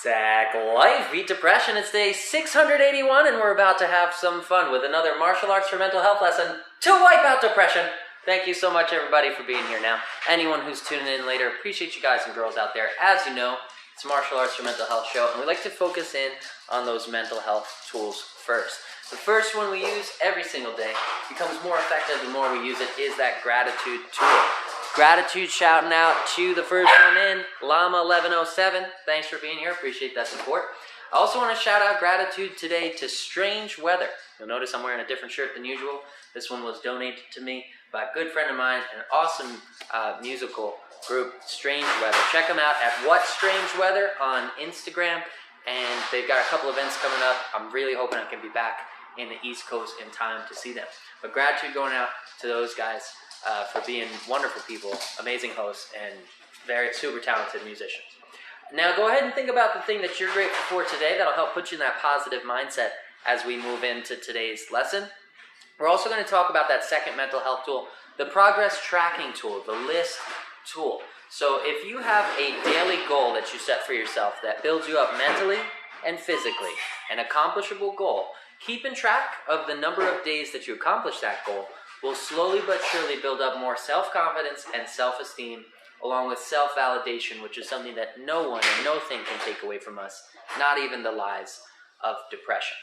Sack Life, beat depression. It's day 681 and we're about to have some fun with another martial arts for mental health lesson to wipe out depression. Thank you so much everybody for being here now. Anyone who's tuning in later, appreciate you guys and girls out there. As you know, it's a martial arts for mental health show and we like to focus in on those mental health tools first. The first one we use every single day becomes more effective the more we use it is that gratitude tool. Gratitude shouting out to the first one in, Llama1107. Thanks for being here. Appreciate that support. I also want to shout out gratitude today to Strange Weather. You'll notice I'm wearing a different shirt than usual. This one was donated to me by a good friend of mine, an awesome musical group, Strange Weather. Check them out at What Strange Weather on Instagram. And they've got a couple events coming up. I'm really hoping I can be back in the East Coast in time to see them. But gratitude going out to those guys. For being wonderful people, amazing hosts, and very super talented musicians. Now go ahead and think about the thing that you're grateful for today that'll help put you in that positive mindset as we move into today's lesson. We're also going to talk about that second mental health tool, the progress tracking tool, the list tool. So if you have a daily goal that you set for yourself that builds you up mentally and physically, an accomplishable goal, keeping track of the number of days that you accomplish that goal will slowly but surely build up more self-confidence and self-esteem, along with self-validation, which is something that no one and no thing can take away from us, not even the lies of depression.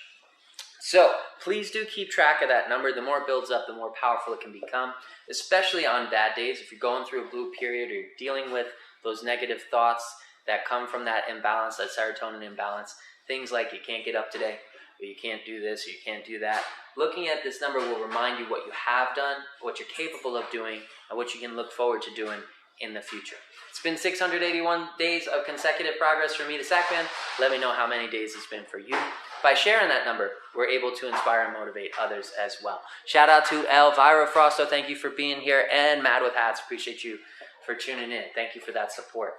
So please do keep track of that number. The more it builds up, the more powerful it can become, especially on bad days. If you're going through a blue period or you're dealing with those negative thoughts that come from that imbalance, that serotonin imbalance, things like you can't get up today, or you can't do this, or you can't do that. Looking at this number will remind you what you have done, what you're capable of doing, and what you can look forward to doing in the future. It's been 681 days of consecutive progress for me, the Sackman. Let me know how many days it's been for you. By sharing that number, we're able to inspire and motivate others as well. Shout out to Elvira Frosto. Thank you for being here. And Mad with Hats, appreciate you for tuning in. Thank you for that support.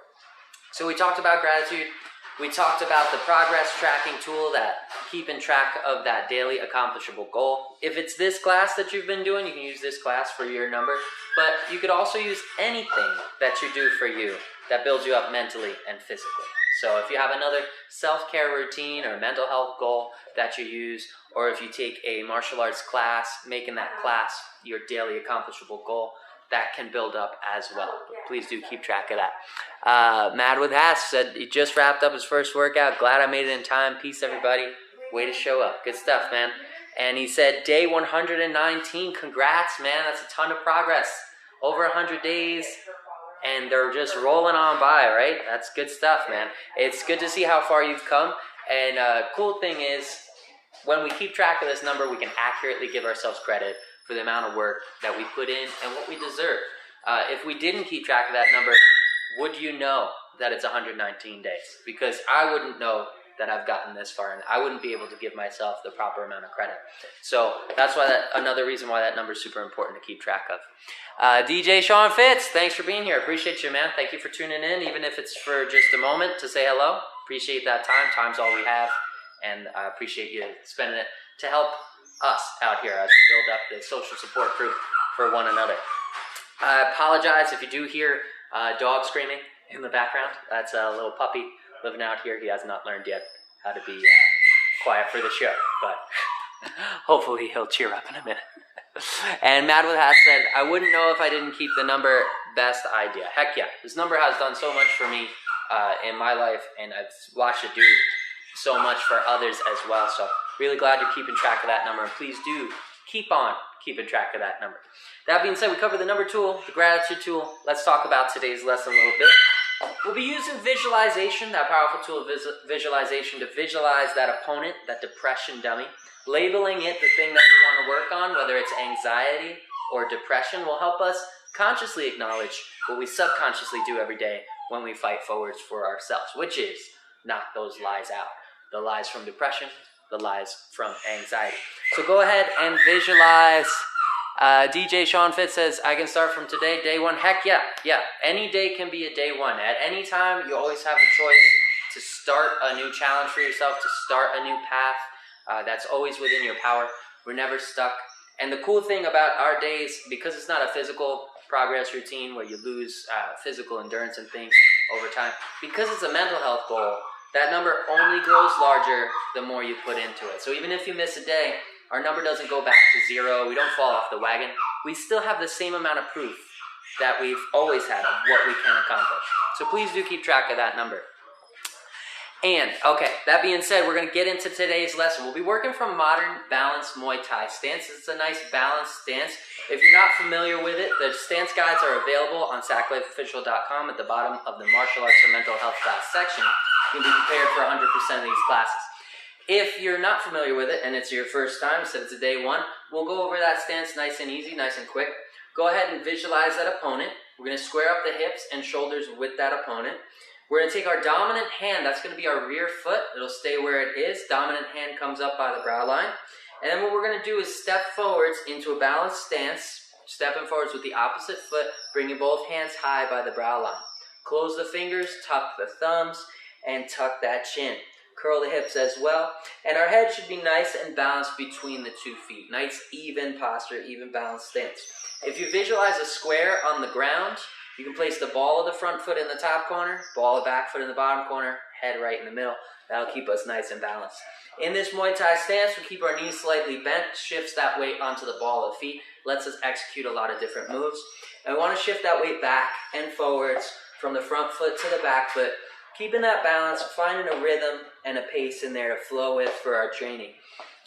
So we talked about gratitude. We talked about the progress tracking tool, that keeping track of that daily accomplishable goal. If it's this class that you've been doing, you can use this class for your number. But you could also use anything that you do for you that builds you up mentally and physically. So if you have another self-care routine or mental health goal that you use, or if you take a martial arts class, making that class your daily accomplishable goal, that can build up as well. Please do keep track of that. Mad with Hats said he just wrapped up his first workout. Glad I made it in time. Peace, everybody. Way to show up. Good stuff, man. And he said, day 119. Congrats, man. That's a ton of progress. Over 100 days. And they're just rolling on by, right? That's good stuff, man. It's good to see how far you've come. And cool thing is, when we keep track of this number, we can accurately give ourselves credit for the amount of work that we put in and what we deserve. If we didn't keep track of that number, would you know that it's 119 days? Because I wouldn't know that I've gotten this far, and I wouldn't be able to give myself the proper amount of credit. So that's why another reason why that number is super important to keep track of. DJ Sean Fitz, thanks for being here. Appreciate you, man. Thank you for tuning in, even if it's for just a moment to say hello. Appreciate that time. Time's all we have, and I appreciate you spending it to help us out here as we build up the social support group for one another. I apologize if you do hear dog screaming in the background. That's a little puppy living out here. He has not learned yet how to be quiet for the show, but hopefully he'll cheer up in a minute. And Mad with Hat said, I wouldn't know if I didn't keep the number. Best idea. Heck yeah. This number has done so much for me in my life, and I've watched it do so much for others as well. So really glad you're keeping track of that number, and please do keep on keeping track of that number. That being said, we covered the number tool, the gratitude tool. Let's talk about today's lesson a little bit. We'll be using visualization, that powerful tool of visualization, to visualize that opponent, that depression dummy. Labeling it the thing that we want to work on, whether it's anxiety or depression, will help us consciously acknowledge what we subconsciously do every day when we fight forwards for ourselves, which is knock those lies out. The lies from depression, the lies from anxiety. So go ahead and visualize. DJ Sean Fitz says, I can start from today, day one. Heck yeah, yeah. Any day can be a day one. At any time, you always have the choice to start a new challenge for yourself, to start a new path. That's always within your power. We're never stuck. And the cool thing about our days, because it's not a physical progress routine where you lose physical endurance and things over time, because it's a mental health goal, that number only grows larger the more you put into it. So even if you miss a day, our number doesn't go back to 0. We don't fall off the wagon. We still have the same amount of proof that we've always had of what we can accomplish. So please do keep track of that number. And, okay, that being said, we're going to get into today's lesson. We'll be working from modern balanced Muay Thai stance. It's a nice balanced stance. If you're not familiar with it, the stance guides are available on sacklifeofficial.com at the bottom of the martial arts for mental health class section. You can be prepared for 100% of these classes. If you're not familiar with it and it's your first time, so it's a day one, we'll go over that stance nice and easy, nice and quick. Go ahead and visualize that opponent. We're going to square up the hips and shoulders with that opponent. We're going to take our dominant hand, that's going to be our rear foot. It'll stay where it is. Dominant hand comes up by the brow line. And then what we're going to do is step forwards into a balanced stance, stepping forwards with the opposite foot, bringing both hands high by the brow line. Close the fingers, tuck the thumbs, and tuck that chin. Curl the hips as well. And our head should be nice and balanced between the 2 feet. Nice, even posture, even balanced stance. If you visualize a square on the ground, you can place the ball of the front foot in the top corner, ball of back foot in the bottom corner, head right in the middle. That'll keep us nice and balanced. In this Muay Thai stance, we keep our knees slightly bent, shifts that weight onto the ball of the feet, lets us execute a lot of different moves. And we want to shift that weight back and forwards from the front foot to the back foot, keeping that balance, finding a rhythm and a pace in there to flow with for our training.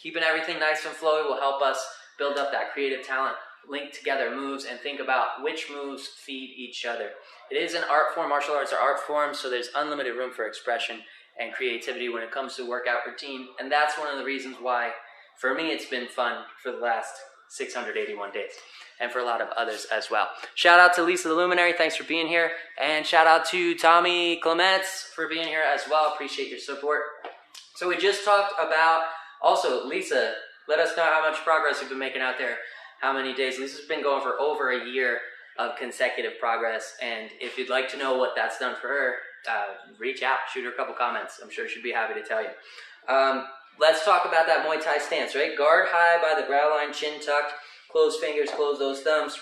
Keeping everything nice and flowy will help us build up that creative talent, link together moves, and think about which moves feed each other. It is an art form. Martial arts are art forms, so there's unlimited room for expression and creativity when it comes to workout routine. And that's one of the reasons why, for me, it's been fun for the last 681 days. And for a lot of others as well. Shout out to Lisa the Luminary. Thanks for being here. And shout out to Tommy Clements for being here as well. Appreciate your support. So we just talked about, also, Lisa, let us know how much progress you've been making out there. How many days? Lisa's been going for over a year of consecutive progress, and if you'd like to know what that's done for her, reach out, shoot her a couple comments. I'm sure she'd be happy to tell you. Let's talk about that Muay Thai stance, right? Guard high by the brow line, chin tucked, close fingers, close those thumbs.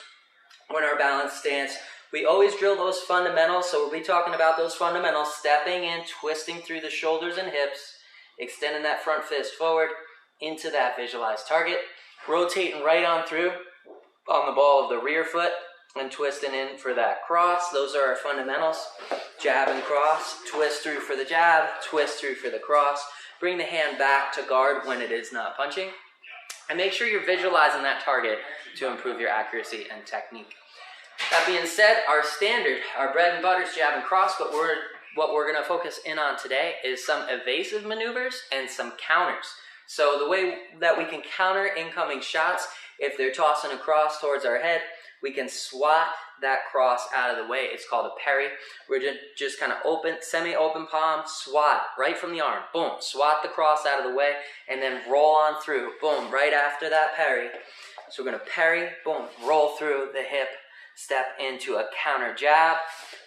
We're in our balanced stance. We always drill those fundamentals, so we'll be talking about those fundamentals, stepping in, twisting through the shoulders and hips, extending that front fist forward into that visualized target. Rotating right on through on the ball of the rear foot and twisting in for that cross. Those are our fundamentals. Jab and cross, twist through for the jab, twist through for the cross. Bring the hand back to guard when it is not punching. And make sure you're visualizing that target to improve your accuracy and technique. That being said, our standard, our bread and butter is jab and cross, but what we're going to focus in on today is some evasive maneuvers and some counters. So the way that we can counter incoming shots, if they're tossing a cross towards our head, we can swat that cross out of the way. It's called a parry. We're just kind of open, semi-open palm, swat right from the arm. Boom, swat the cross out of the way, and then roll on through. Boom, right after that parry. So we're going to parry, boom, roll through the hip, step into a counter jab.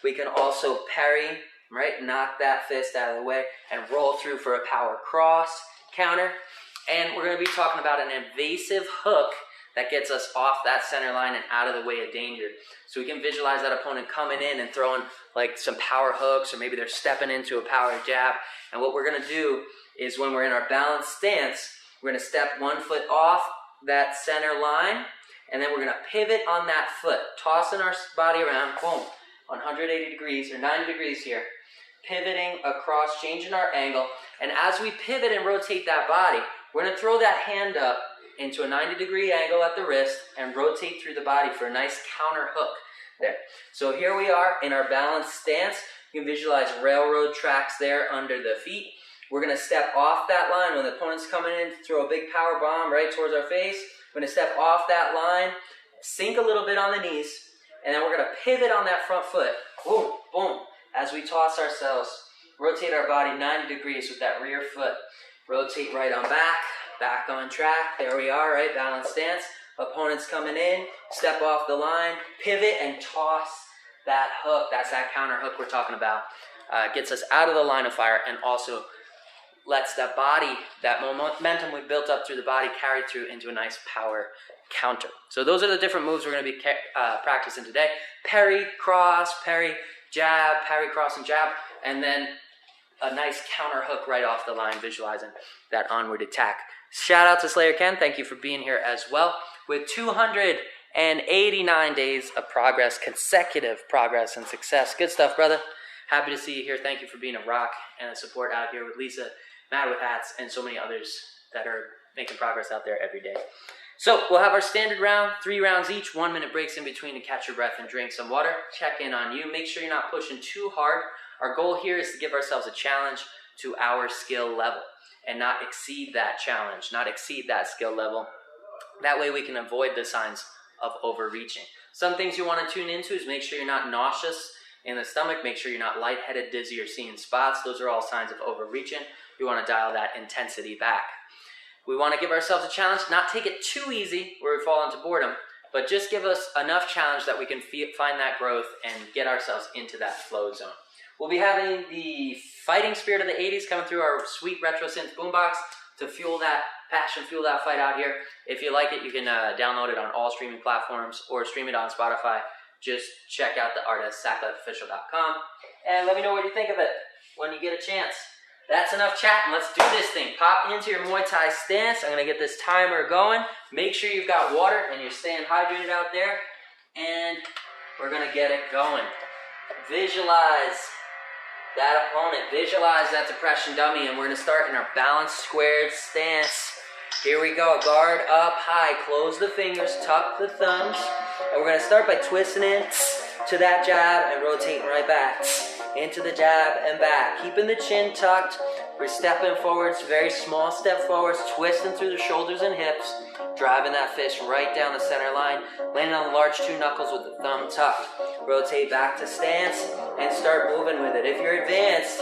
We can also parry, right, knock that fist out of the way, and roll through for a power cross counter. And we're going to be talking about an evasive hook that gets us off that center line and out of the way of danger. So we can visualize that opponent coming in and throwing like some power hooks, or maybe they're stepping into a power jab. And what we're going to do is, when we're in our balanced stance, we're going to step one foot off that center line, and then we're going to pivot on that foot, tossing our body around, boom, 180 degrees or 90 degrees here, pivoting across, changing our angle. And as we pivot and rotate that body, we're going to throw that hand up into a 90-degree angle at the wrist and rotate through the body for a nice counter hook there. So here we are in our balanced stance. You can visualize railroad tracks there under the feet. We're going to step off that line when the opponent's coming in to throw a big power bomb right towards our face. We're going to step off that line, sink a little bit on the knees, and then we're going to pivot on that front foot. Boom, boom, as we toss ourselves. Rotate our body 90 degrees with that rear foot. Rotate right on back, back on track. There we are, right? Balanced stance. Opponent's coming in, step off the line, pivot and toss that hook. That's that counter hook we're talking about. Gets us out of the line of fire and also lets that body, that momentum we built up through the body, carry through into a nice power counter. So those are the different moves we're going to be practicing today. Parry, cross, parry, jab, parry, cross, and jab. And then a nice counter hook right off the line, visualizing that onward attack. Shout out to Slayer Ken. Thank you for being here as well. With 289 days of progress, consecutive progress and success. Good stuff, brother. Happy to see you here. Thank you for being a rock and a support out here with Lisa, Mad with Hats, and so many others that are making progress out there every day. So we'll have our standard round, 3 rounds each, 1 minute breaks in between to catch your breath and drink some water. Check in on you. Make sure you're not pushing too hard. Our goal here is to give ourselves a challenge to our skill level and not exceed that challenge, not exceed that skill level. That way we can avoid the signs of overreaching. Some things you want to tune into is make sure you're not nauseous in the stomach. Make sure you're not lightheaded, dizzy, or seeing spots. Those are all signs of overreaching. You want to dial that intensity back. We want to give ourselves a challenge, not take it too easy where we fall into boredom, but just give us enough challenge that we can find that growth and get ourselves into that flow zone. We'll be having the fighting spirit of the 80s coming through our sweet retro synth boombox to fuel that passion, fuel that fight out here. If you like it, you can download it on all streaming platforms or stream it on Spotify. Just check out the artist, sackmanofficial.com, and let me know what you think of it when you get a chance. That's enough chatting. Let's do this thing. Pop into your Muay Thai stance. I'm going to get this timer going. Make sure you've got water and you're staying hydrated out there. And we're going to get it going. Visualize that opponent. Visualize that depression dummy. And we're going to start in our balanced squared stance. Here we go. Guard up high. Close the fingers. Tuck the thumbs. And we're going to start by twisting in to that jab and rotating right back. Into the jab and back. Keeping the chin tucked. We're stepping forwards, very small step forwards, twisting through the shoulders and hips, driving that fist right down the center line, landing on the large 2 knuckles with the thumb tucked. Rotate back to stance and start moving with it. If you're advanced,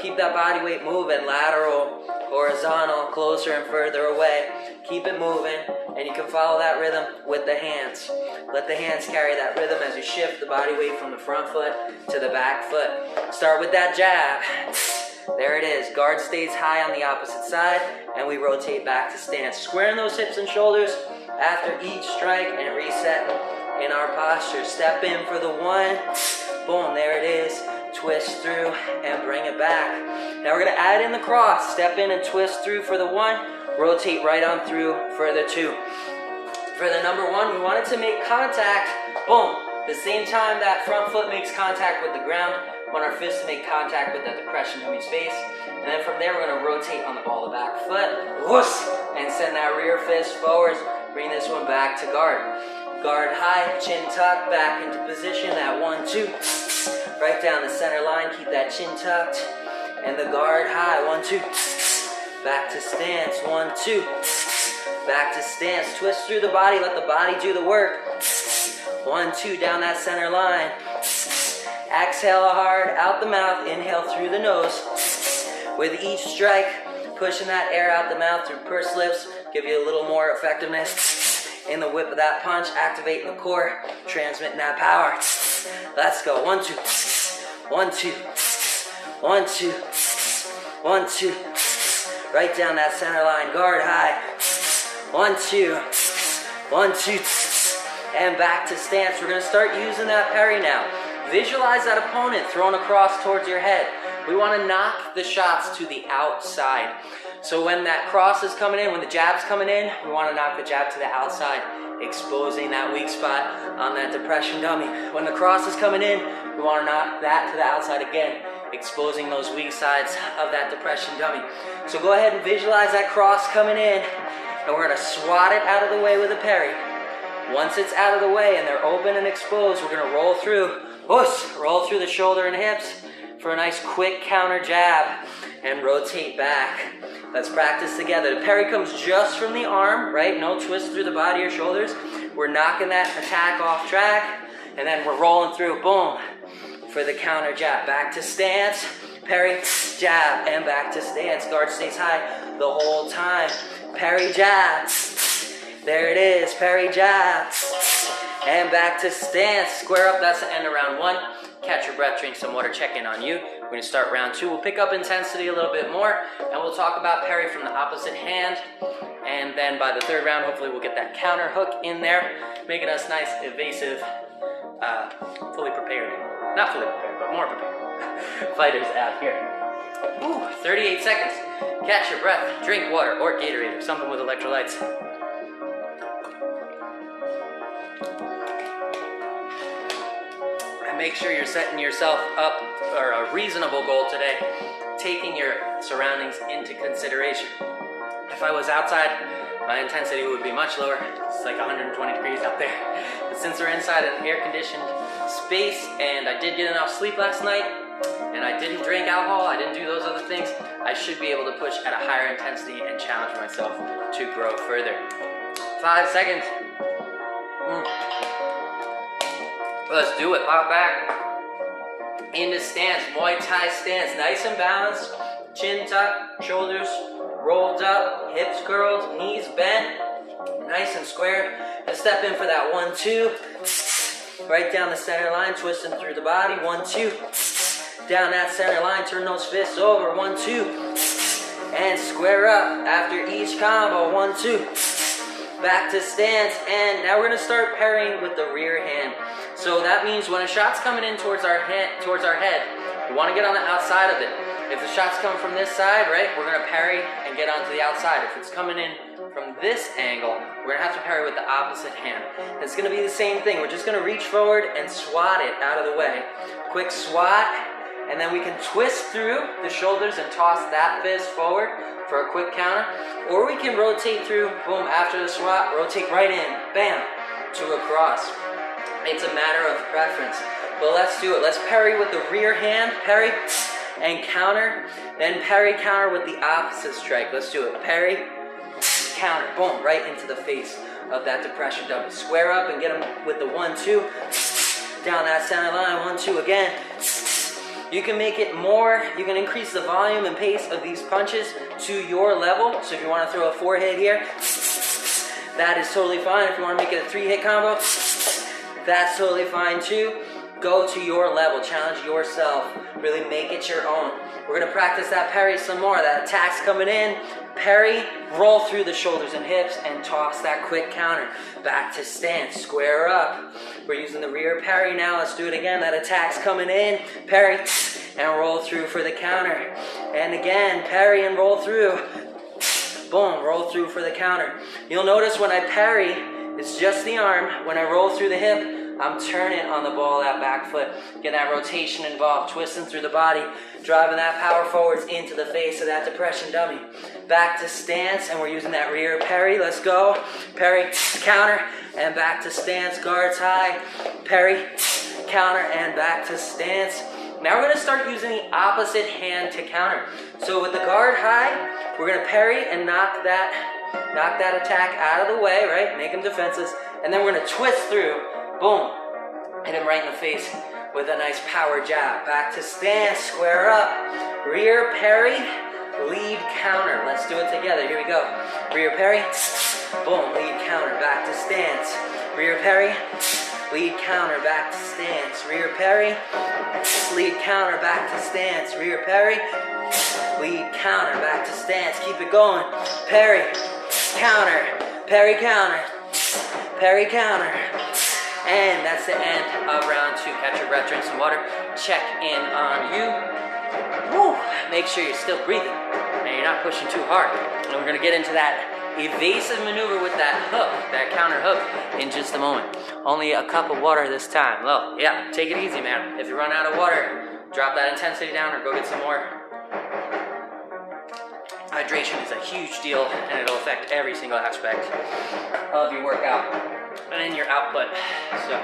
keep that body weight moving, lateral, horizontal, closer and further away. Keep it moving, and you can follow that rhythm with the hands. Let the hands carry that rhythm as you shift the body weight from the front foot to the back foot. Start with that jab. There it is. Guard stays high on the opposite side, and we rotate back to stance. Squaring those hips and shoulders after each strike and reset in our posture. Step in for the 1. Boom, there it is. Twist through and bring it back. Now we're going to add in the cross. Step in and twist through for the 1. Rotate right on through for the 2. For the number 1, we want it to make contact. Boom. The same time that front foot makes contact with the ground, we want our fists to make contact with that depression dummy's face. And then from there, we're going to rotate on the ball of the back foot. Whoosh, and send that rear fist forwards. Bring this one back to guard. Guard high, chin tucked, back into position. That 1, 2. Right down the center line. Keep that chin tucked. And the guard high. 1, 2. Back to stance. 1, 2. Back to stance. Twist through the body. Let the body do the work. 1, 2. Down that center line. Exhale hard out the mouth. Inhale through the nose. With each strike, pushing that air out the mouth through pursed lips. Give you a little more effectiveness in the whip of that punch. Activating the core. Transmitting that power. Let's go. 1, 2. 1, 2. 1, 2. 1, 2. Right down that center line. Guard high. 1, 2. 1, 2. And back to stance. We're going to start using that parry now. Visualize that opponent thrown across towards your head. We want to knock the shots to the outside. So when that cross is coming in, when the jab's coming in, we want to knock the jab to the outside, exposing that weak spot on that depression dummy. When the cross is coming in, we want to knock that to the outside again, exposing those weak sides of that depression dummy. So go ahead and visualize that cross coming in, and we're going to swat it out of the way with a parry. Once it's out of the way and they're open and exposed, we're going to roll through, roll through the shoulder and hips for a nice quick counter jab and rotate back. Let's practice together. The parry comes just from the arm, right? No twist through the body or shoulders. We're knocking that attack off track, and then we're rolling through, boom, for the counter jab. Back to stance, parry, jab, and back to stance. Guard stays high the whole time. Parry, jab. There it is, parry, jab. And back to stance. Square up, that's the end of round 1. Catch your breath, drink some water, check in on you. We're going to start round 2. We'll pick up intensity a little bit more, and we'll talk about parry from the opposite hand. And then by the 3rd round, hopefully we'll get that counter hook in there, making us nice, evasive, fully prepared. Not fully prepared, but more prepared fighters out here. Ooh, 38 seconds. Catch your breath, drink water or Gatorade or something with electrolytes. And make sure you're setting yourself up for a reasonable goal today, taking your surroundings into consideration. If I was outside, my intensity would be much lower. It's like 120 degrees out there. But since we're inside an air-conditioned space and I did get enough sleep last night and I didn't drink alcohol, I didn't do those other things, I should be able to push at a higher intensity and challenge myself to grow further. 5 seconds. Let's do it. Pop back into stance, Muay Thai stance, nice and balanced. Chin tucked, shoulders rolled up, hips curled, knees bent, nice and squared. And step in for that 1-2. Right down the center line, twisting through the body. 1-2. Down that center line, turn those fists over. 1-2. And square up after each combo. 1-2. Back to stance. And now we're gonna start parrying with the rear hand. So that means when a shot's coming in towards our head, we want to get on the outside of it. If the shot's coming from this side, right, we're going to parry and get onto the outside. If it's coming in from this angle, we're going to have to parry with the opposite hand. It's going to be the same thing. We're just going to reach forward and swat it out of the way. Quick swat, and then we can twist through the shoulders and toss that fist forward for a quick counter. Or we can rotate through, boom, after the swat, rotate right in, bam, to a cross. It's a matter of preference. But let's do it. Let's parry with the rear hand, parry and counter, then parry, counter with the opposite strike. Let's do it. Parry, counter, boom, right into the face of that depression dummy. Square up and get them with the 1-2. Down that center line, 1-2 again. You can make it more, you can increase the volume and pace of these punches to your level. So if you want to throw a 4-hit here, that is totally fine. If you want to make it a 3-hit combo, that's totally fine too. Go to your level, challenge yourself, really make it your own. We're gonna practice that parry some more. That attack's coming in, parry, roll through the shoulders and hips and toss that quick counter. Back to stance, square up. We're using the rear parry now, let's do it again. That attack's coming in, parry and roll through for the counter. And again, parry and roll through. Boom, roll through for the counter. You'll notice when I parry, it's just the arm. When I roll through the hip, I'm turning on the ball of that back foot. Get that rotation involved, twisting through the body, driving that power forwards into the face of that depression dummy. Back to stance, and we're using that rear parry. Let's go. Parry, counter, and back to stance. Guards high. Parry, counter, and back to stance. Now we're going to start using the opposite hand to counter. So with the guard high, we're going to parry and knock that attack out of the way, right? Make him defenseless. And then we're going to twist through. Boom. Hit him right in the face with a nice power jab. Back to stance. Square up. Rear parry. Lead counter. Let's do it together. Here we go. Rear parry. Boom. Lead counter. Back to stance. Rear parry. Lead counter. Back to stance. Rear parry. Lead counter. Back to stance. Rear parry. Lead counter. Back to stance. Keep it going. Parry. Counter. Parry counter. Parry counter. And that's the end of round 2. Catch your breath, drink some water, check in on you. Woo! Make sure you're still breathing and you're not pushing too hard. And we're going to get into that evasive maneuver with that hook, that counter hook, in just a moment. Only a cup of water this time. Well, yeah, take it easy, man. If you run out of water, drop that intensity down or go get some more. Hydration is a huge deal and it'll affect every single aspect of your workout and in your output. So,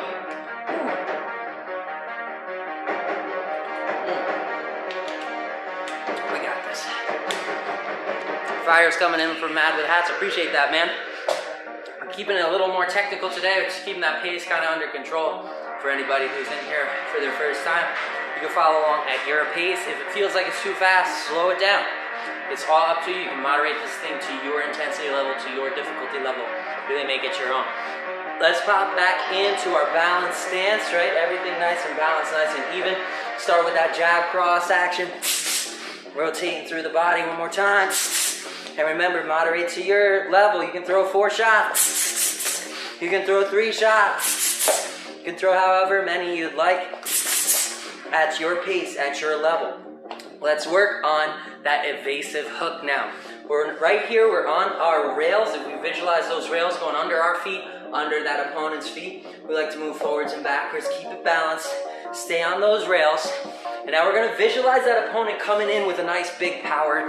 we got this. Fire's coming in from Mad with Hats. Appreciate that, man. I'm keeping it a little more technical today, just keeping that pace kind of under control for anybody who's in here for their first time. You can follow along at your pace. If it feels like it's too fast, slow it down. It's all up to you. You can moderate this thing to your intensity level, to your difficulty level. Really make it your own. Let's pop back into our balanced stance, right? Everything nice and balanced, nice and even. Start with that jab cross action. Rotating through the body one more time. And remember, moderate to your level. You can throw 4 shots. You can throw 3 shots. You can throw however many you'd like. At your pace, at your level. Let's work on that evasive hook now. We're right here, we're on our rails. If we visualize those rails going under our feet, under that opponent's feet, we like to move forwards and backwards, keep it balanced, stay on those rails. And now we're gonna visualize that opponent coming in with a nice big power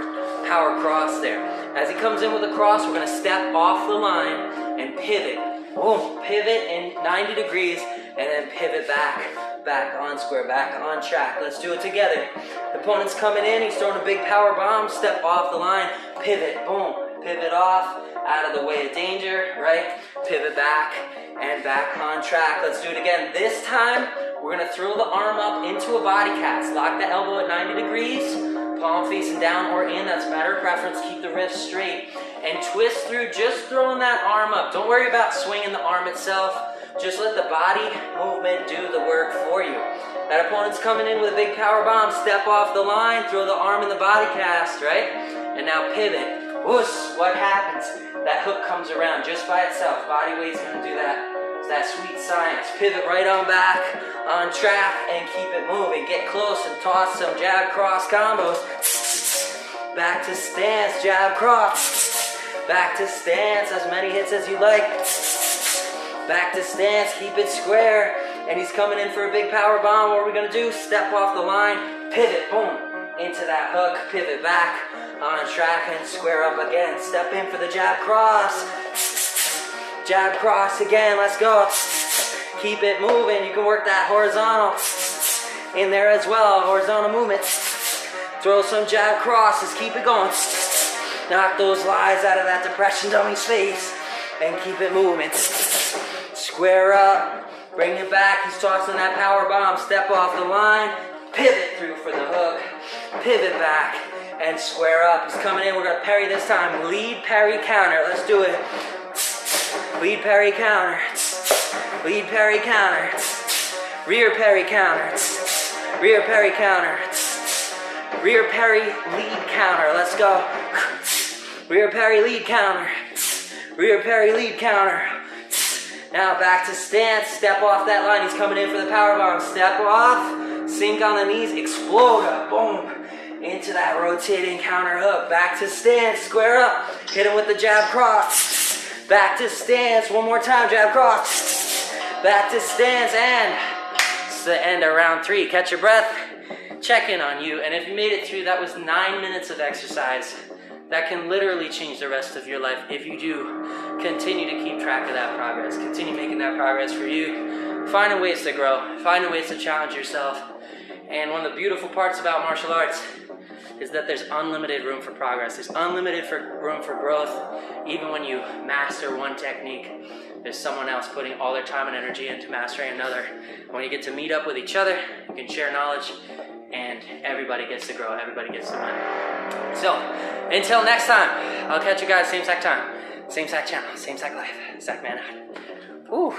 cross there. As he comes in with a cross, we're gonna step off the line and pivot. Boom, pivot in 90 degrees and then pivot back on square, back on track. Let's do it together. The opponent's coming in, he's throwing a big power bomb, step off the line, pivot, boom, pivot off, out of the way of danger, right? Pivot back and back on track. Let's do it again. This time, we're gonna throw the arm up into a body cast. Lock the elbow at 90 degrees, palm facing down or in, that's a matter of preference. Keep the wrist straight and twist through, just throwing that arm up. Don't worry about swinging the arm itself. Just let the body movement do the work for you. That opponent's coming in with a big power bomb. Step off the line, throw the arm in the body cast, right? And now pivot. Whoosh, what happens? That hook comes around just by itself. Body weight's gonna do that. It's that sweet science. Pivot right on back, on track, and keep it moving. Get close and toss some jab cross combos. Back to stance, jab cross. Back to stance, as many hits as you like. Back to stance, keep it square. And he's coming in for a big power bomb. What are we gonna do? Step off the line, pivot, boom, into that hook, pivot back, on track and square up again. Step in for the jab cross. Jab cross again, let's go. Keep it moving, you can work that horizontal in there as well, horizontal movement. Throw some jab crosses, keep it going. Knock those lies out of that depression dummy's face and keep it moving. Square up, bring it back, he's tossing that power bomb, step off the line, pivot through for the hook, pivot back, and square up. He's coming in, we're gonna parry this time, lead, parry, counter, let's do it. Lead, parry, counter, lead, parry, counter, rear, parry, counter, rear, parry, counter, rear, parry, lead, counter, let's go. Rear, parry, lead, counter, rear, parry, lead, counter. Now back to stance, step off that line, he's coming in for the power bomb, step off, sink on the knees, explode up, boom, into that rotating counter hook, back to stance, square up, hit him with the jab cross, back to stance, one more time, jab cross, back to stance, and it's the end of round 3, catch your breath, check in on you, and if you made it through, that was 9 minutes of exercise. That can literally change the rest of your life if you do continue to keep track of that progress. Continue making that progress for you. Finding ways to grow. Finding ways to challenge yourself. And one of the beautiful parts about martial arts is that there's unlimited room for progress. There's unlimited room for growth. Even when you master one technique, there's someone else putting all their time and energy into mastering another. When you get to meet up with each other, you can share knowledge, and everybody gets to grow, everybody gets to win. So, until next time, I'll catch you guys same exact time, same exact channel, same exact life. Sackman out. Woo.